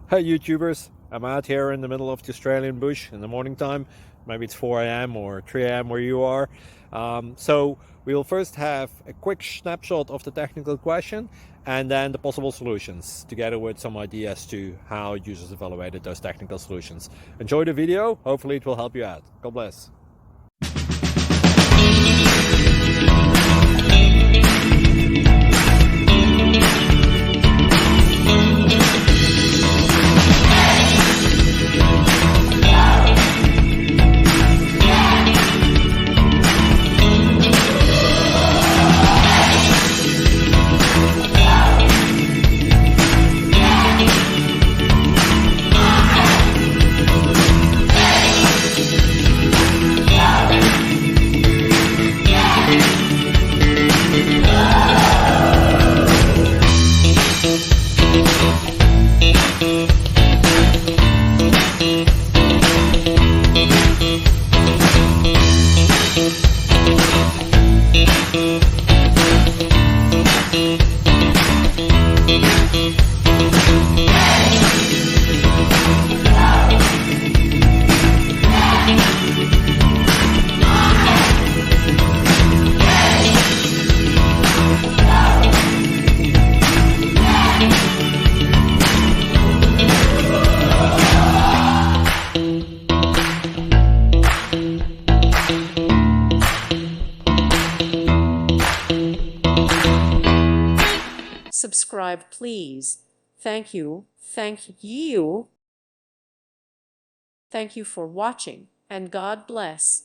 Hey YouTubers, I'm out here in the middle of the Australian bush in the morning time. Maybe it's 4 a.m. or 3 a.m. where you are. So we'll first have a quick snapshot of the technical question and then the possible solutions, together with some ideas to how users evaluated those technical solutions. Enjoy the video, hopefully it will help you out. God bless. Subscribe, please. Thank you. Thank you. Thank you for watching, and God bless.